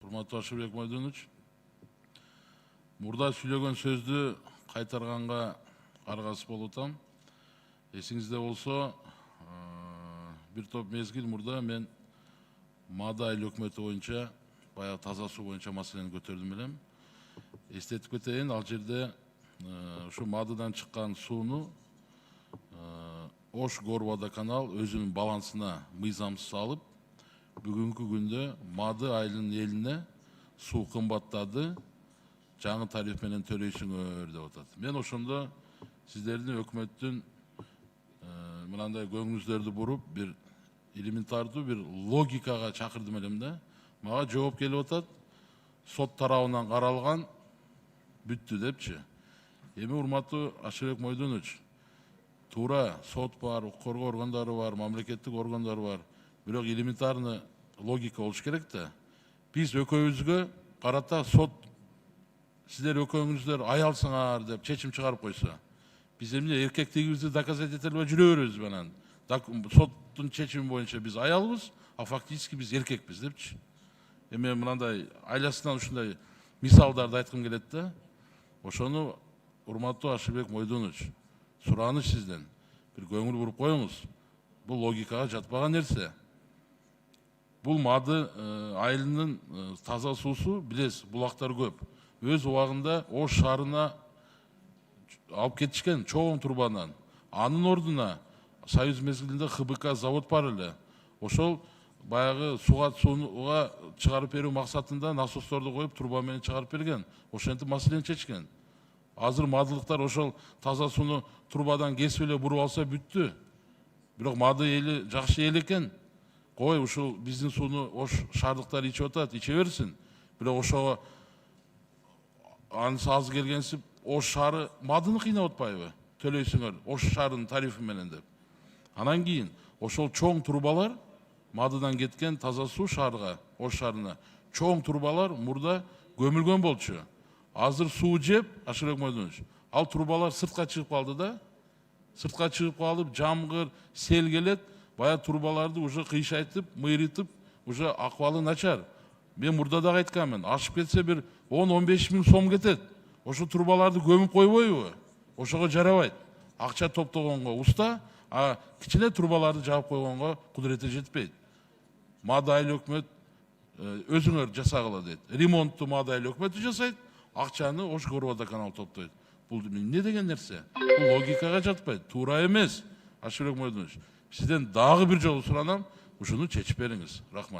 Урматтуу Ашырбек Мойдонович, мурда сүйлөгөн сөздү кайтарганга аргасыз болуп атам. Эсиңизде болсо, бир топ мезгил мурда мен Маады айыл өкмөтү боюнча, баягы таза суу боюнча маселени көтөрдүм элем. Эстетип кетейин, ал жерде ушу Маадыдан чыккан сууну Ош Горводоканал өзүнүн балансына мыйзамсыз алып, бүгүнкү күндө Маады айылынын элине суу кымбаттады, жаңы тариф менен төлөйсүңөр деп атат. Мен ошондо сиздердин өкмөттүн мынандай көңүлүңүздөрдү буруп, бир элементардуу бир логикага чакырдым элем да. Мага жооп келип атат, сот тарабынан каралган, бүттү депчи. Эми урматтуу Ашырбек Мойдонович, туура сот бар, укук коргоо органдары бар, мамлекеттик органдар бар. Бирок элементарный логика болуш керек да. Биз экөөбүзгө карата сот сиздер экөөңүздөр аялсыңар деп чечим чыгарып койсо, биз эмне эркектигибизди доказать эте албай жүрө беребизби анан? Соттун чечими боюнча биз аялбыз, а фактически биз эркекпиз депчи. Эми мындай айласынан ушундай мисалдарды айткым келет да. Ошону урматтуу Ашырбек Мойдонович, сураныч сизден, бир көңүл буруп коюңуз. Бул логикага жатпаган нерсе. Бул Маады айылынын таза суусу, билесиз, булактар көп. Өз убагында Ош шаарына алып кетишкен чоң турбанан. Анын ордуна Союз мезгилинде ХБК завод бар эле. Ошол баягы сууга чыгарып берүү максатында насосторду коюп, турба менен чыгарып берген. Ошентип маселени чечкен. Азыр маадылыктар ошол таза сууну турбадан кесип эле буруп алса бүттү. Бирок Маады эли жакшы эл экен. Кой, ушул биздин сууну Ош шаардыктар ичип атат, иче берсин. Бирок ошого анысы аз келгенсип, Ош шаары Маадыны кыйнап атпайбы? Төлөйсүңөр Ош шаарынын тарифи менен деп. Анан кийин ошол чоң турбалар, Маадыдан кеткен таза суу шаарга, Ош шаарына чоң турбалар мурда көмүлгөн болчу. Азыр суу жеп, Ашырбек Мойдонович, ал турбалар сыртка чыгып калды да. Сыртка чыгып калып, жамгыр, сел келет, бая турбаларды уже кыйшайтып, мыйрытып, уже акыбалы начар. Мен мурда да айтканмын, ашып кетсе бир 10-15 миң сом кетет. Ошо турбаларды көмүп койбойбу? Ошого жарабайт. Акча топтогонго уста, а кичине турбаларды жаап койгонго кудурети жетпейт. Маады айыл өкмөт өзүңөр жасагыла дейт. Ремонтту Маады айыл өкмөтү жасайт, акчаны Ош Горводоканал топтойт. Бул эмне деген нерсе? Бул логикага жатпайт, туура эмес. Ашырбек Мойдонович, сизден дагы бир жолу суранам, ушуну чечип бериңиз. Рахмат.